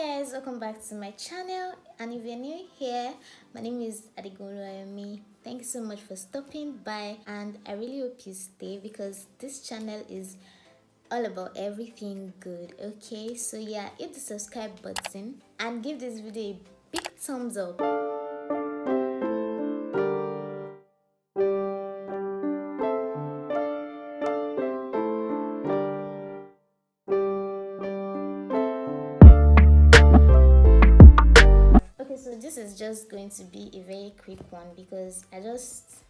Guys, welcome back to my channel, and if you're new here, my name is Adigoluayemi. Thank you so much for stopping by, and I really hope you stay because this channel is all about everything good. Okay, so yeah, hit the subscribe button and give this video a big thumbs up. Okay, so this is just going to be a very quick one because I just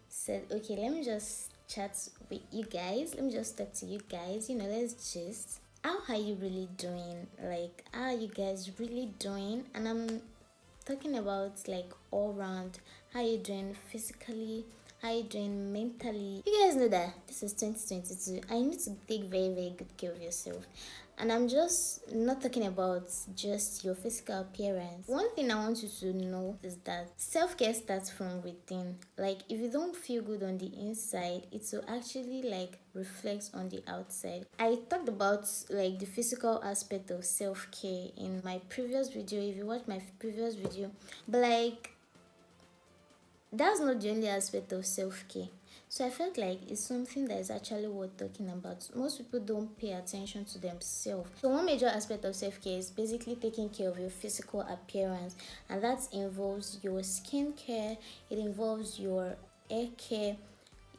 said, okay, let me just chat with you guys. Let me just talk to you guys. Let's just. How are you really doing? Like, how are you guys really doing? And I'm talking about like all round. How you doing physically? How you doing mentally? You guys know that this is 2022. I need to take very, very good care of yourself. And I'm just not talking about just your physical appearance. One thing I want you to know is that self-care starts from within. Like, if you don't feel good on the inside, it will actually like reflect on the outside. I talked about like the physical aspect of self-care in my previous video. If you watch my previous video, but like that's not the only aspect of self-care. So I felt like it's something that is actually worth talking about. Most people don't pay attention to themselves. So one major aspect of self-care is basically taking care of your physical appearance, and that involves your skin care, it involves your hair care,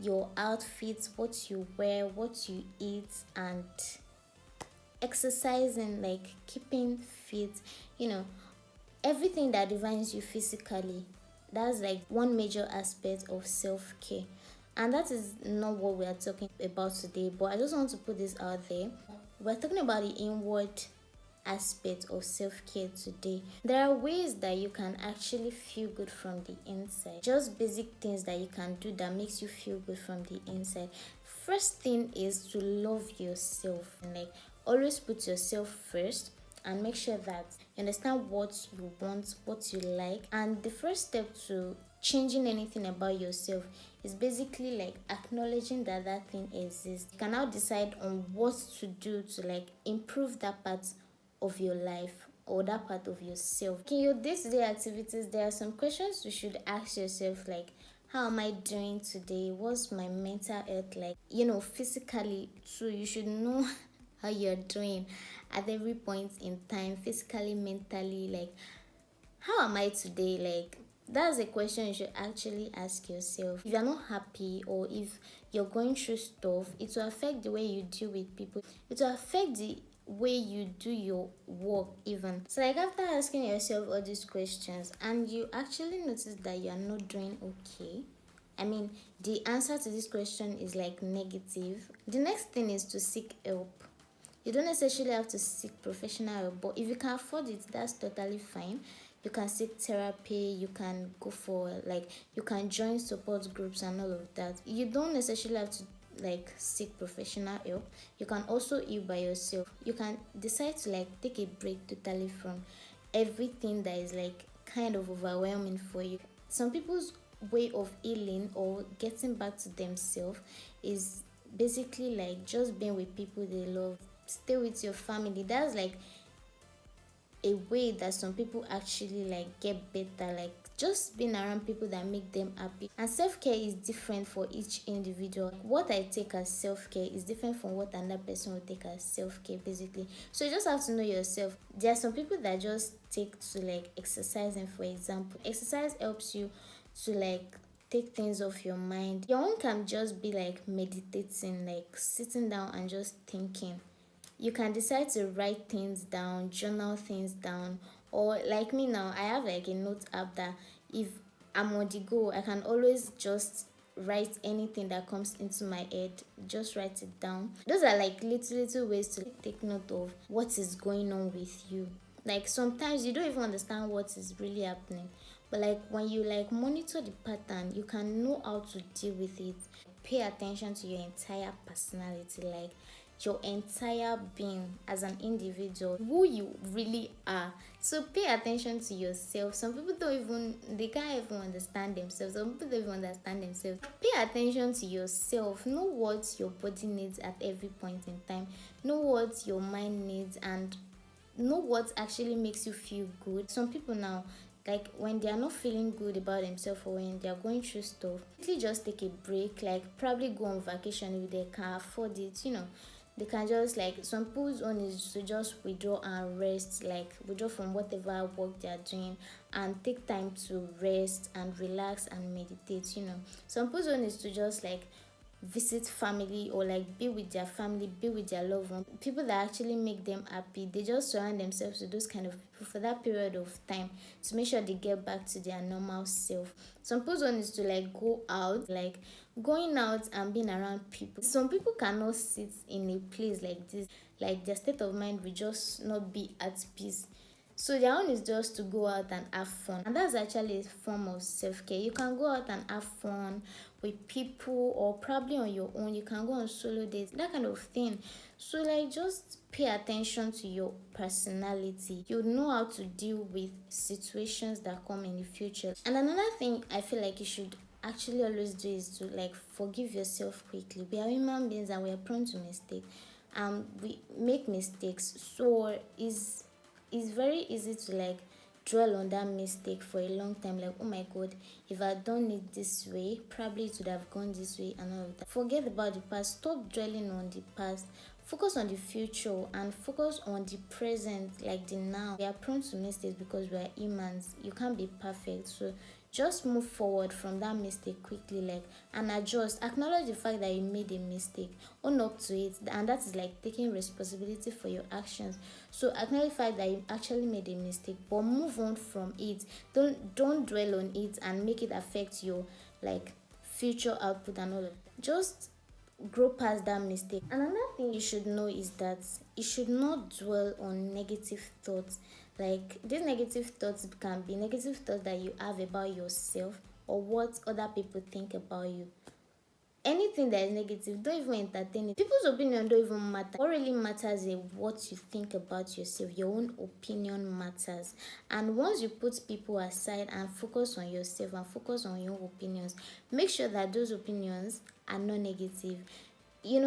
your outfits, what you wear, what you eat, and exercising, like keeping fit, everything that defines you physically. That's like one major aspect of self-care, and that is not what we are talking about today, but I just want to put this out there. We're talking about the inward aspect of self-care today. There are ways that you can actually feel good from the inside, just basic things that you can do that makes you feel good from the inside. First thing is to love yourself, and like always put yourself first and make sure that you understand what you want, what you like. And the first step to changing anything about yourself is basically like acknowledging that that thing exists. You can now decide on what to do to like improve that part of your life or that part of yourself. In your day-to-day activities, there are some questions you should ask yourself, like, how am I doing today? What's my mental health like? Physically too, you should know how you're doing at every point in time, physically, mentally. Like, how am I today? Like, that's a question you should actually ask yourself. If you're not happy or if you're going through stuff, it will affect the way you deal with people, it will affect the way you do your work even. So like, after asking yourself all these questions and you actually notice that you are not doing okay, I mean, the answer to this question is like negative, the next thing is to seek help. You don't necessarily have to seek professional help, but if you can afford it, that's totally fine. You can seek therapy, you can go for like, you can join support groups and all of that. You don't necessarily have to like seek professional help. You can also heal by yourself. You can decide to like take a break totally from everything that is like kind of overwhelming for you. Some people's way of healing or getting back to themselves is basically like just being with people they love. Stay with your family. That's like a way that some people actually like get better, like just being around people that make them happy. And self-care is different for each individual. What I take as self-care is different from what another person will take as self-care, basically. So you just have to know yourself. There are some people that just take to like exercising, for example. Exercise helps you to like take things off your mind. Your own can just be like meditating, like sitting down and just thinking. You can decide to write things down, journal things down, or like me now, I have like a note app that if I'm on the go, I can always just write anything that comes into my head, just write it down. Those are like little ways to take note of what is going on with you. Like, sometimes you don't even understand what is really happening, but like when you like monitor the pattern, you can know how to deal with it. Pay attention to your entire personality, like your entire being as an individual, who you really are. So pay attention to yourself. Some people they can't even understand themselves. Some people don't even understand themselves. Pay attention to yourself. Know what your body needs at every point in time. Know what your mind needs, and know what actually makes you feel good. Some people now, like when they are not feeling good about themselves or when they are going through stuff, quickly just take a break, like probably go on vacation if they can afford it, they can just, like, some people's own is to just withdraw and rest, like withdraw from whatever work they are doing and take time to rest and relax and meditate. Some people's own is to just like visit family or like be with their family, be with their loved one, people that actually make them happy. They just surround themselves with those kind of people for that period of time to make sure they get back to their normal self. Some people's one is to like go out, like going out and being around people. Some people cannot sit in a place like this, like their state of mind will just not be at peace. So their own is just to go out and have fun. And that's actually a form of self-care. You can go out and have fun with people or probably on your own. You can go on solo dates, that kind of thing. So like just pay attention to your personality. You know how to deal with situations that come in the future. And another thing I feel like you should actually always do is to like forgive yourself quickly. We are human beings and we are prone to mistake. We make mistakes. So it's very easy to like dwell on that mistake for a long time, like, oh my god, if I'd done it this way, probably it would have gone this way and all of that. Forget about the past, stop dwelling on the past, focus on the future and focus on the present, like the now. We are prone to mistakes because we are humans. You can't be perfect, so just move forward from that mistake quickly, like, and adjust. Acknowledge the fact that you made a mistake, own up to it, and that is like taking responsibility for your actions. So acknowledge the fact that you actually made a mistake, but move on from it. Don't dwell on it and make it affect your like future output and all of that. Just grow past that mistake. Another thing you should know is that you should not dwell on negative thoughts. Like these negative thoughts can be negative thoughts that you have about yourself or what other people think about you. Anything that is negative, don't even entertain it. People's opinion don't even matter. What really matters is what you think about yourself. Your own opinion matters. And once you put people aside and focus on yourself and focus on your opinions, make sure that those opinions are not negative.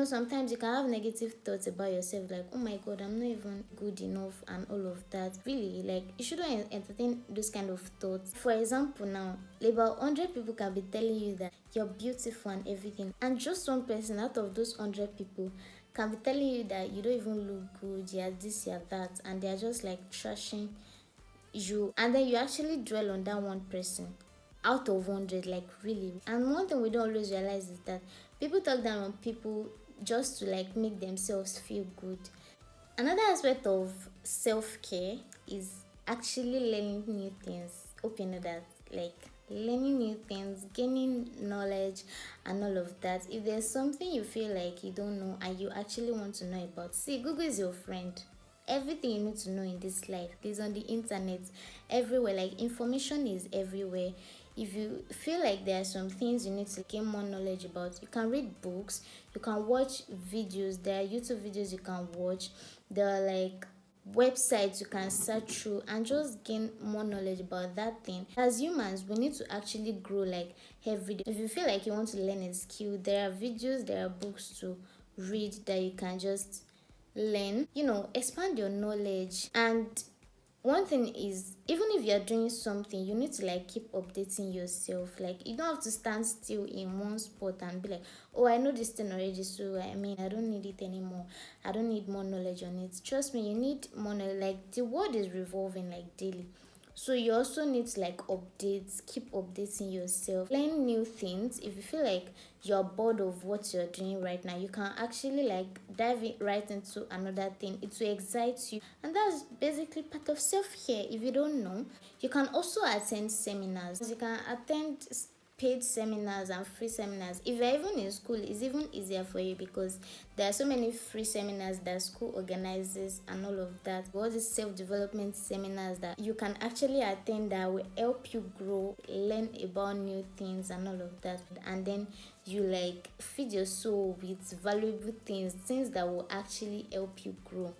Sometimes you can have negative thoughts about yourself, like, oh my god, I'm not even good enough and all of that. Really, like, you shouldn't entertain those kind of thoughts. For example, now about 100 people can be telling you that you're beautiful and everything, and just one person out of those 100 people can be telling you that you don't even look good, you're this, you're that, and they're just like trashing you, and then you actually dwell on that one person out of 100, like, really. And one thing we don't always realize is that people talk down on people just to like make themselves feel good. Another aspect of self-care is actually learning new things. Hope you know that, like, learning new things, gaining knowledge and all of that. If there's something you feel like you don't know and you actually want to know about, see, Google is your friend. Everything you need to know in this life is on the internet, everywhere. Like, information is everywhere. If you feel like there are some things you need to gain more knowledge about, you can read books, you can watch videos. There are YouTube videos you can watch, there are like websites you can search through and just gain more knowledge about that thing. As humans, we need to actually grow like every day. If you feel like you want to learn a skill, there are videos, there are books to read that you can just learn, expand your knowledge. And one thing is, even if you're doing something, you need to like keep updating yourself. Like, you don't have to stand still in one spot and be like, oh, I know this thing already, so I don't need it anymore, I don't need more knowledge on it. Trust me, you need more knowledge. Like, the world is revolving like daily, so you also need to like keep updating yourself, learn new things. If you feel like you're bored of what you're doing right now, you can actually like dive right into another thing. It will excite you, and that's basically part of self-care. If you don't know, you can also attend seminars. You can attend paid seminars and free seminars. If you're even in school, it's even easier for you because there are so many free seminars that school organizes and all of that. All these self-development seminars that you can actually attend that will help you grow, learn about new things and all of that. And then you like feed your soul with valuable things that will actually help you grow.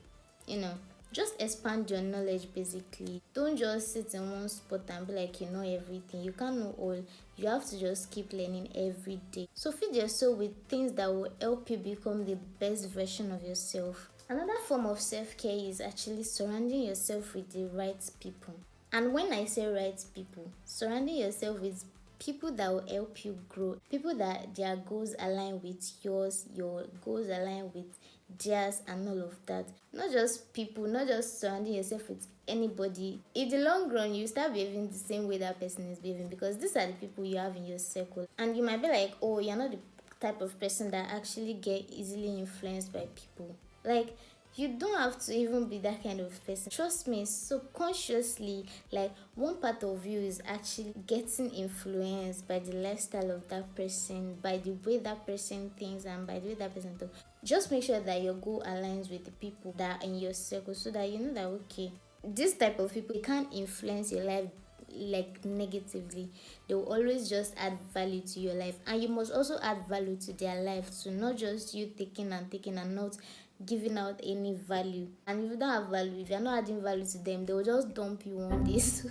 Just expand your knowledge. Basically, don't just sit in one spot and be like you know everything. You can't know all. You have to just keep learning every day. So feed your soul with things that will help you become the best version of yourself. Another form of self-care is actually surrounding yourself with the right people. And when I say right people, surrounding yourself with people that will help you grow, people that their goals align with yours, your goals align with theirs, and all of that. Not just people, not just surrounding yourself with anybody. In the long run, you start behaving the same way that person is behaving, because these are the people you have in your circle. And you might be like, oh, you're not the type of person that actually get easily influenced by people. Like, you don't have to even be that kind of person. Trust me, subconsciously, like, one part of you is actually getting influenced by the lifestyle of that person, by the way that person thinks, and by the way that person talks. Just make sure that your goal aligns with the people that are in your circle, so that you know that, okay, this type of people, they can't influence your life like negatively. They will always just add value to your life, and you must also add value to their life too, not just you taking and taking and not giving out any value. And if you don't have value, if you're not adding value to them, they will just dump you one day. So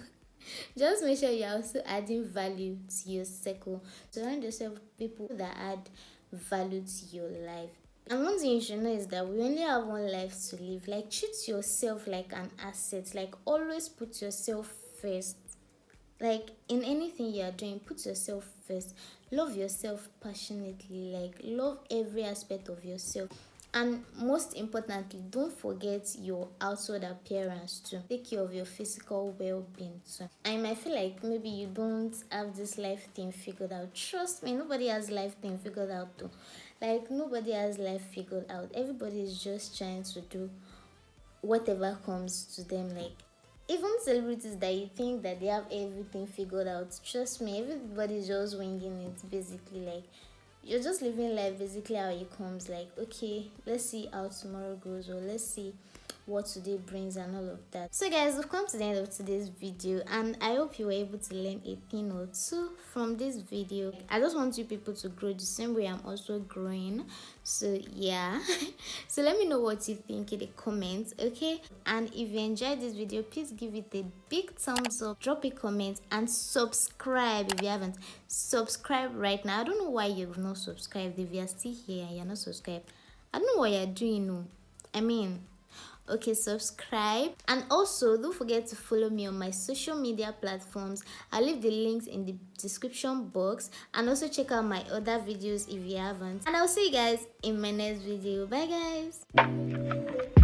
just make sure you're also adding value to your circle. Surround yourself with people that add value to your life. And one thing you should know is that we only have one life to live. Like, treat yourself like an asset. Like, always put yourself first. Like, in anything you are doing, put yourself first. Love yourself passionately. Like, love every aspect of yourself. And most importantly, don't forget your outward appearance too. Take care of your physical well-being too. And you might feel like maybe you don't have this life thing figured out. Trust me, nobody has life thing figured out too. Like, nobody has life figured out. Everybody is just trying to do whatever comes to them. Like, even celebrities that you think that they have everything figured out, trust me, everybody's just winging it basically. Like, you're just living life basically how it comes. Like, okay, let's see how tomorrow goes, or let's see what today brings, and all of that. So guys, we've come to the end of today's video, and I hope you were able to learn a thing or two from this video. I just want you people to grow the same way I'm also growing. So yeah. So let me know what you think in the comments, okay? And if you enjoyed this video, please give it a big thumbs up, drop a comment, and subscribe if you haven't. Subscribe right now. I don't know why you've not subscribed. If you're still here and you're not subscribed, I don't know what you're doing. No, I mean, okay, subscribe. And also, don't forget to follow me on my social media platforms. I'll leave the links in the description box, and also check out my other videos if you haven't. And I'll see you guys in my next video. Bye guys.